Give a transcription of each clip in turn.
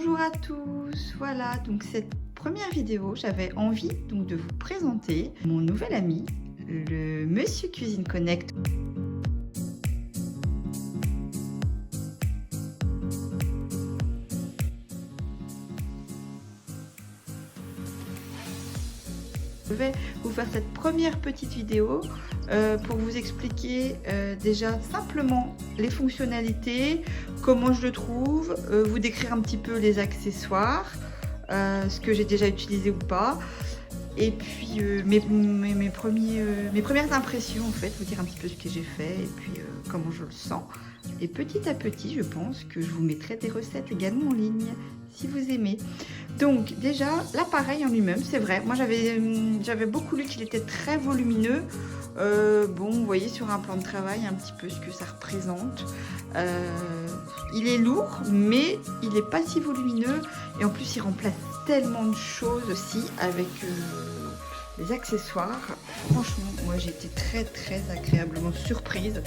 Bonjour à tous, voilà donc cette première vidéo j'avais envie donc de vous présenter mon nouvel ami, le Monsieur Cuisine Connect. Je vais vous faire cette première petite vidéo pour vous expliquer déjà simplement les fonctionnalités, comment je le trouve, vous décrire un petit peu les accessoires, ce que j'ai déjà utilisé ou pas, et puis mes premières impressions en fait, vous dire un petit peu ce que j'ai fait et puis comment je le sens. Et petit à petit, je pense que je vous mettrai des recettes également en ligne, si vous aimez. Donc déjà, l'appareil en lui-même, c'est vrai, moi j'avais beaucoup lu qu'il était très volumineux. Bon, vous voyez sur un plan de travail un petit peu ce que ça représente. Il est lourd, mais il n'est pas si volumineux. Et en plus, il remplace tellement de choses aussi avec les accessoires. Franchement, moi j'ai été très agréablement surprise.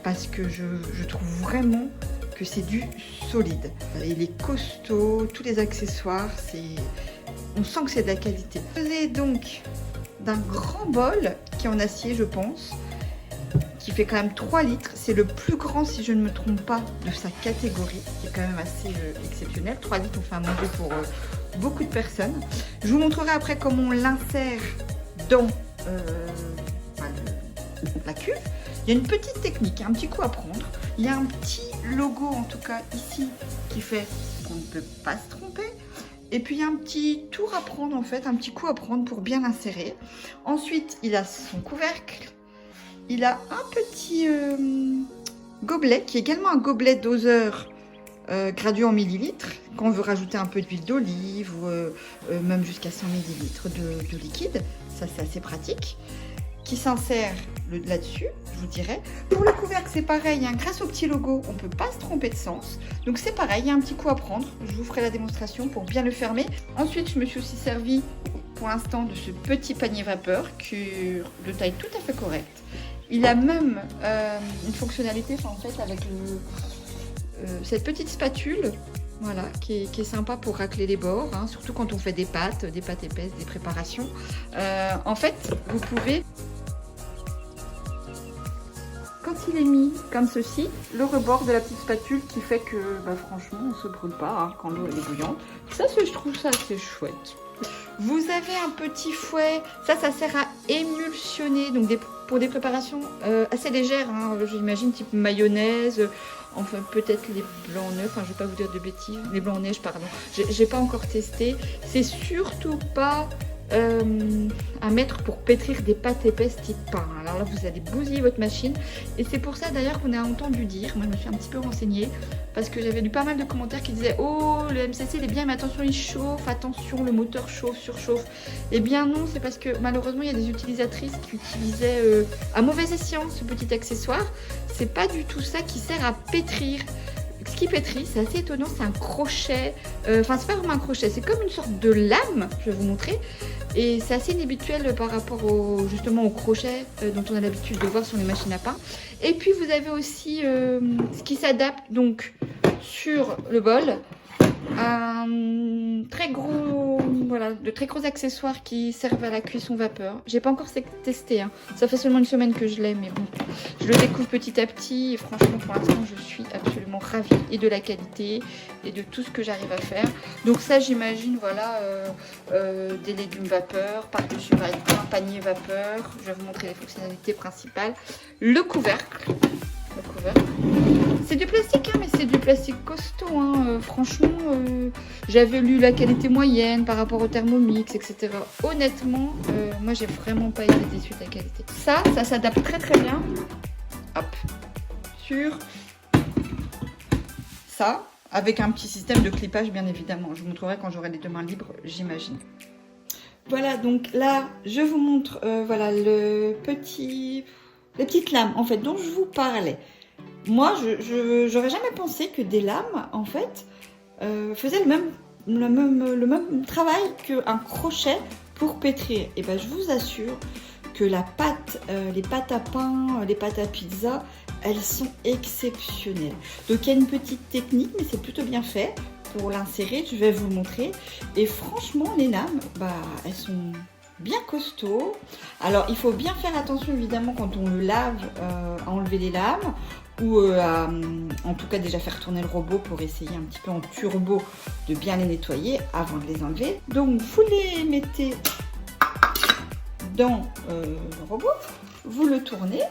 Parce que je trouve vraiment que c'est du solide. Il est costaud, tous les accessoires, on sent que c'est de la qualité. Je faisais donc d'un grand bol qui est en acier, je pense, qui fait quand même 3 litres. C'est le plus grand, si je ne me trompe pas, de sa catégorie, qui est quand même assez exceptionnel. 3 litres, on fait à manger pour beaucoup de personnes. Je vous montrerai après comment on l'insère dans la cuve. Il y a une petite technique, un petit coup à prendre. Il y a un petit logo, en tout cas ici, qui fait qu'on ne peut pas se tromper. Et puis il y a un petit tour à prendre, en fait, un petit coup à prendre pour bien l'insérer. Ensuite, il a son couvercle. Il a un petit gobelet, qui est également un gobelet doseur gradué en millilitres. Quand on veut rajouter un peu d'huile d'olive ou même jusqu'à 100 millilitres de liquide. Ça, c'est assez pratique. Qui s'insère là-dessus, je vous dirais. Pour le couvercle, c'est pareil, hein, grâce au petit logo, on ne peut pas se tromper de sens. Donc c'est pareil, il y a un petit coup à prendre. Je vous ferai la démonstration pour bien le fermer. Ensuite, je me suis aussi servi pour l'instant de ce petit panier vapeur de taille tout à fait correcte. Il a même une fonctionnalité en fait avec cette petite spatule. Voilà, qui est sympa pour racler les bords, hein, surtout quand on fait des pâtes épaisses, des préparations. En fait, vous pouvez, quand il est mis comme ceci, le rebord de la petite spatule qui fait que, franchement, on ne se brûle pas hein, quand l'eau est bouillante. Ça, je trouve ça assez chouette. Vous avez un petit fouet, ça sert à émulsionner, donc pour des préparations assez légères, hein, j'imagine, type mayonnaise, enfin peut-être les blancs en œufs, enfin je vais pas vous dire de bêtises, les blancs en neige pardon, j'ai pas encore testé, c'est surtout pas à mettre pour pétrir des pâtes épaisses type pain. Alors là vous allez bousiller votre machine et c'est pour ça d'ailleurs qu'on a entendu dire, moi je me suis un petit peu renseignée parce que j'avais lu pas mal de commentaires qui disaient oh le MCC il est bien mais attention il chauffe, attention le moteur chauffe, surchauffe. Eh bien non, c'est parce que malheureusement il y a des utilisatrices qui utilisaient à mauvais escient ce petit accessoire. C'est pas du tout ça qui sert à pétrir. Ce qui pétrit, c'est assez étonnant, c'est un crochet, enfin c'est pas vraiment un crochet, c'est comme une sorte de lame, je vais vous montrer, et c'est assez inhabituel par rapport justement au crochet dont on a l'habitude de voir sur les machines à pain. Et puis vous avez aussi ce qui s'adapte donc sur le bol, un très gros, voilà, de très gros accessoires qui servent à la cuisson vapeur. J'ai pas encore testé, hein. Ça fait seulement une semaine que je l'ai, mais bon, je le découvre petit à petit et franchement pour l'instant je suis absolument ravie et de la qualité et de tout ce que j'arrive à faire. Donc ça j'imagine, voilà, des légumes vapeur, par-dessus un panier vapeur. Je vais vous montrer les fonctionnalités principales. Le couvercle. C'est du plastique, hein, mais c'est du plastique costaud. Hein. Franchement, j'avais lu la qualité moyenne par rapport au Thermomix, etc. Honnêtement, moi, j'ai vraiment pas été déçue de la qualité. Ça s'adapte très bien. Hop, sur ça, avec un petit système de clippage, bien évidemment. Je vous montrerai quand j'aurai les 2 mains libres, j'imagine. Voilà, donc là, je vous montre, voilà, les petites lames, en fait, dont je vous parlais. Moi, j'aurais jamais pensé que des lames, en fait, faisaient le même travail qu'un crochet pour pétrir. Et ben, je vous assure que les pâtes à pain, les pâtes à pizza, elles sont exceptionnelles. Donc, il y a une petite technique, mais c'est plutôt bien fait. pour l'insérer, je vais vous le montrer. Et franchement, les lames, bah, elles sont bien costauds. Alors, il faut bien faire attention, évidemment, quand on le lave, à enlever les lames. Ou en tout cas déjà faire tourner le robot pour essayer un petit peu en turbo de bien les nettoyer avant de les enlever. Donc vous les mettez dans le robot, vous le tournez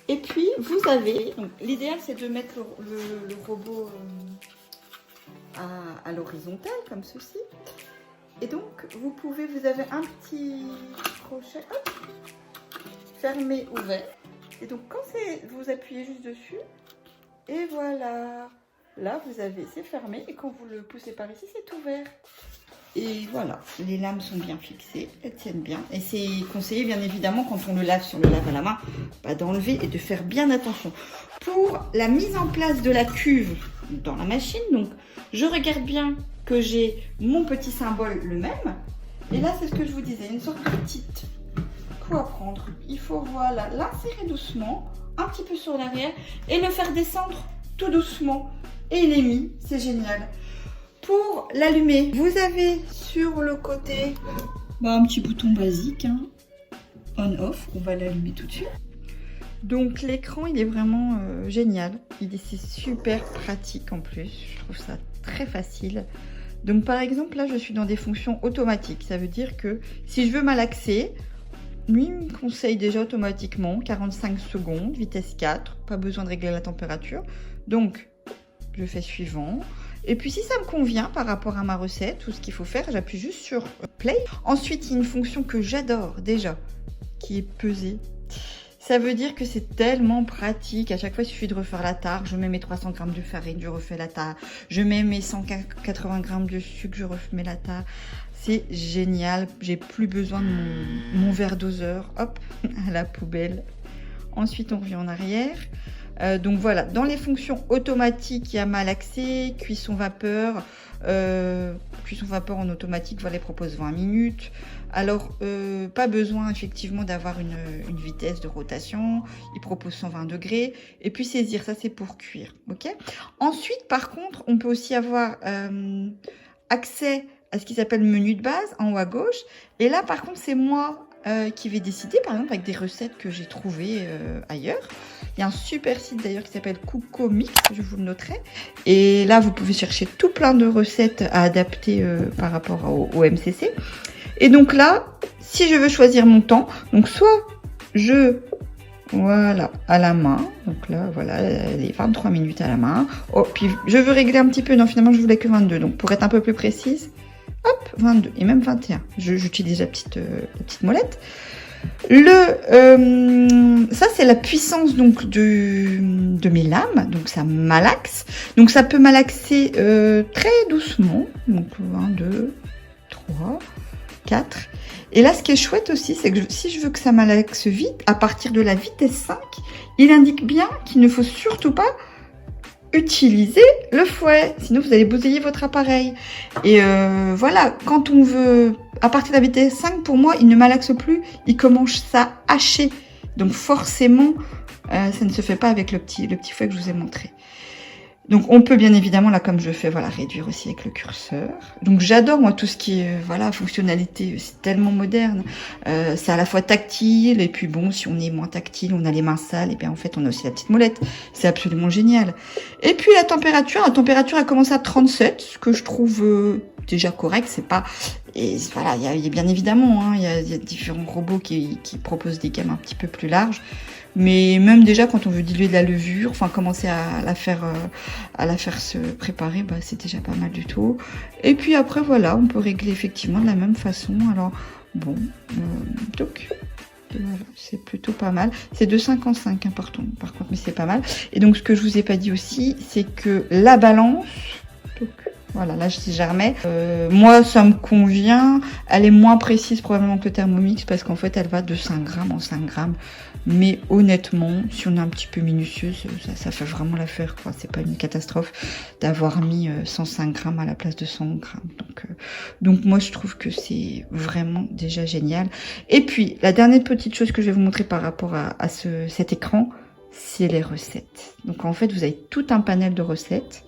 et puis vous avez, donc l'idéal c'est de mettre le robot à l'horizontale comme ceci. Et donc vous avez un petit crochet, hop, fermé, ouvert. Et donc quand vous appuyez juste dessus, et voilà, là vous avez, c'est fermé, et quand vous le poussez par ici, c'est ouvert. Et voilà, les lames sont bien fixées, elles tiennent bien. Et c'est conseillé bien évidemment quand on le lave sur le lave à la main, bah, d'enlever et de faire bien attention. Pour la mise en place de la cuve dans la machine, donc je regarde bien que j'ai mon petit symbole le même. Et là c'est ce que je vous disais, une sorte de petite coup à prendre. Il faut voilà l'insérer doucement, un petit peu sur l'arrière et le faire descendre tout doucement. Et il est mis, c'est génial. Pour l'allumer, vous avez sur le côté un petit bouton basique, hein, on-off, on va l'allumer tout de suite. Donc l'écran il est vraiment génial, c'est super pratique en plus, je trouve ça très facile. Donc par exemple là je suis dans des fonctions automatiques, ça veut dire que si je veux malaxer, lui me conseille déjà automatiquement 45 secondes, vitesse 4, pas besoin de régler la température. Donc je fais suivant. Et puis si ça me convient par rapport à ma recette, tout ce qu'il faut faire, j'appuie juste sur play. Ensuite, il y a une fonction que j'adore déjà, qui est peser. Ça veut dire que c'est tellement pratique. À chaque fois, il suffit de refaire la tare. Je mets mes 300 g de farine, je refais la tare. Je mets mes 180 g de sucre, je refais la tare. C'est génial. J'ai plus besoin de mon verre doseur. Hop, à la poubelle. Ensuite, on revient en arrière. Donc voilà, dans les fonctions automatiques, il y a malaxer, cuisson vapeur. Cuisson vapeur en automatique, voilà, il propose 20 minutes. Alors, pas besoin effectivement d'avoir une vitesse de rotation. Il propose 120 degrés. Et puis saisir, ça c'est pour cuire. Ok. Ensuite, par contre, on peut aussi avoir accès à ce qui s'appelle menu de base en haut à gauche. Et là, par contre, c'est moi qui vais décider, par exemple, avec des recettes que j'ai trouvées ailleurs. Il y a un super site d'ailleurs qui s'appelle Coco Mix, je vous le noterai. Et là, vous pouvez chercher tout plein de recettes à adapter par rapport au MCC. Et donc là, si je veux choisir mon temps, donc soit voilà, à la main. Donc là, voilà, les 23 minutes à la main. Oh, puis je veux régler un petit peu. Non, finalement, je voulais que 22. Donc pour être un peu plus précise, hop, 22 et même 21. J'utilise la petite molette. Ça c'est la puissance donc de mes lames, donc ça malaxe. Donc ça peut malaxer très doucement. Donc 1, 2, 3, 4. Et là ce qui est chouette aussi, c'est que si je veux que ça malaxe vite, à partir de la vitesse 5, il indique bien qu'il ne faut surtout pas utiliser le fouet, sinon vous allez bousiller votre appareil. Et voilà, quand on veut, à partir de la vitesse 5, pour moi, il ne malaxe plus, il commence à hacher. Donc forcément, ça ne se fait pas avec le petit fouet que je vous ai montré. Donc on peut bien évidemment, là comme je fais, voilà, réduire aussi avec le curseur. Donc j'adore moi tout ce qui est voilà, fonctionnalité, c'est tellement moderne. C'est à la fois tactile et puis bon, si on est moins tactile, on a les mains sales, et bien en fait on a aussi la petite molette. C'est absolument génial. Et puis la température a commencé à 37, ce que je trouve déjà correct. C'est pas, et voilà, il y a bien évidemment, hein, il y a différents robots qui proposent des gammes un petit peu plus larges. Mais même déjà quand on veut diluer de la levure, enfin commencer à la faire se préparer, bah, c'est déjà pas mal du tout. Et puis après voilà, on peut régler effectivement de la même façon. Alors bon, donc voilà, c'est plutôt pas mal. C'est 2,55 hein, par contre, mais c'est pas mal. Et donc ce que je vous ai pas dit aussi, c'est que la balance, donc, voilà, là si je remets, moi ça me convient. Elle est moins précise probablement que le Thermomix parce qu'en fait elle va de 5 grammes en 5 grammes. Mais honnêtement, si on est un petit peu minutieuse, ça fait vraiment l'affaire, quoi. C'est pas une catastrophe d'avoir mis 105 grammes à la place de 100 grammes. Donc moi je trouve que c'est vraiment déjà génial. Et puis la dernière petite chose que je vais vous montrer par rapport à cet écran, c'est les recettes. Donc en fait vous avez tout un panel de recettes.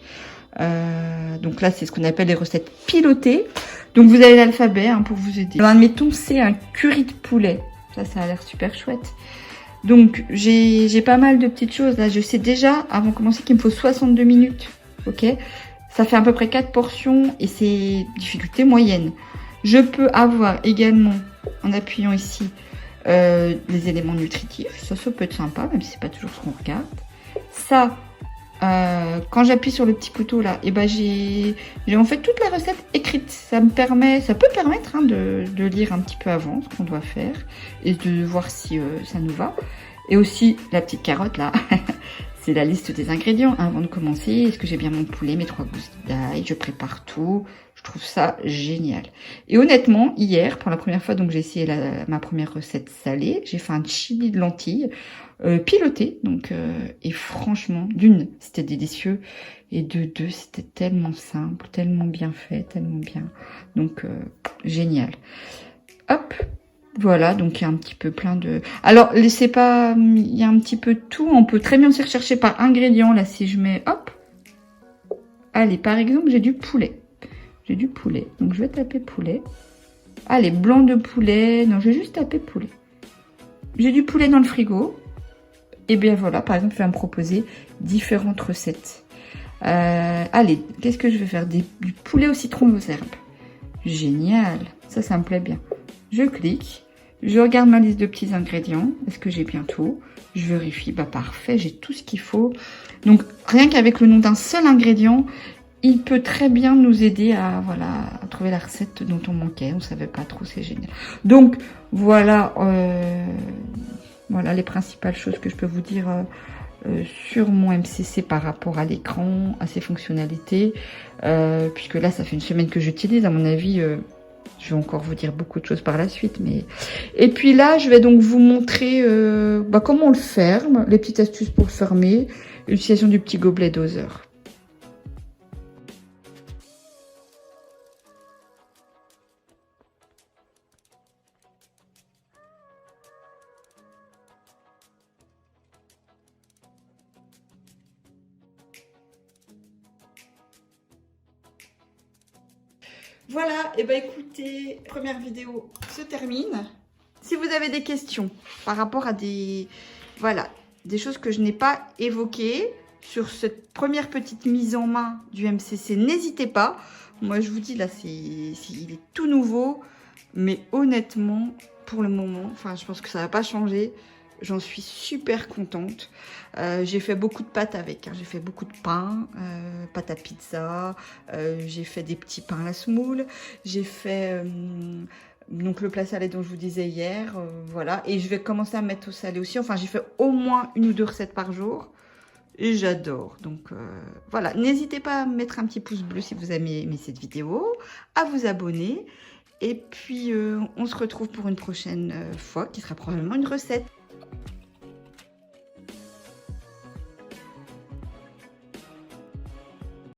Donc là, c'est ce qu'on appelle les recettes pilotées. Donc vous avez l'alphabet hein, pour vous aider. Alors, admettons, c'est un curry de poulet. Ça a l'air super chouette. Donc j'ai pas mal de petites choses. Là, je sais déjà, avant de commencer, qu'il me faut 62 minutes. Ok, ça fait à peu près 4 portions et c'est difficulté moyenne. Je peux avoir également, en appuyant ici, les éléments nutritifs. Ça peut être sympa, même si c'est pas toujours ce qu'on regarde. Ça, quand j'appuie sur le petit couteau là, et ben j'ai en fait toute la recette écrite. Ça peut permettre hein, de lire un petit peu avant ce qu'on doit faire et de voir si ça nous va. Et aussi la petite carotte là, c'est la liste des ingrédients avant de commencer. Est-ce que j'ai bien mon poulet, mes 3 gousses d'ail, je prépare tout. Je trouve ça génial. Et honnêtement, hier, pour la première fois, donc j'ai essayé ma première recette salée. J'ai fait un chili de lentilles piloté. Donc, et franchement, d'une, c'était délicieux. Et de deux, c'était tellement simple, tellement bien fait, tellement bien. Donc, génial. Hop, voilà, donc il y a un petit peu plein de... Alors, laissez pas... Il y a un petit peu de tout. On peut très bien se rechercher par ingrédients. Là, si je mets... Hop. Allez, par exemple, j'ai du poulet. J'ai du poulet, donc je vais taper poulet. Allez, blanc de poulet. Non, je vais juste taper poulet. J'ai du poulet dans le frigo. Et bien voilà, par exemple, je vais me proposer différentes recettes. Allez, qu'est-ce que je vais faire? Du poulet au citron aux herbes. Génial, ça me plaît bien. Je clique, je regarde ma liste de petits ingrédients. Est-ce que j'ai bien tout? Je vérifie, bah parfait, j'ai tout ce qu'il faut. Donc, rien qu'avec le nom d'un seul ingrédient, il peut très bien nous aider à, voilà, à trouver la recette dont on manquait. On ne savait pas trop, c'est génial. Donc, voilà, voilà les principales choses que je peux vous dire sur mon MCC par rapport à l'écran, à ses fonctionnalités. Puisque là, ça fait une semaine que j'utilise. À mon avis, je vais encore vous dire beaucoup de choses par la suite. Et puis là, je vais donc vous montrer comment on le ferme, les petites astuces pour le fermer, l'utilisation du petit gobelet doseur. Voilà, et ben écoutez, première vidéo se termine. Si vous avez des questions par rapport à des choses que je n'ai pas évoquées sur cette première petite mise en main du MCC, n'hésitez pas. Moi, je vous dis, là, il est tout nouveau, mais honnêtement, pour le moment, enfin, je pense que ça va pas changer. J'en suis super contente. J'ai fait beaucoup de pâtes avec. Hein. J'ai fait beaucoup de pain, pâte à pizza. J'ai fait des petits pains à la semoule. J'ai fait donc le plat salé dont je vous disais hier. Voilà. Et je vais commencer à mettre au salé aussi. Enfin, j'ai fait au moins 1 ou 2 recettes par jour. Et j'adore. Donc voilà. N'hésitez pas à mettre un petit pouce bleu si vous avez aimé cette vidéo. À vous abonner. Et puis, on se retrouve pour une prochaine fois qui sera probablement une recette.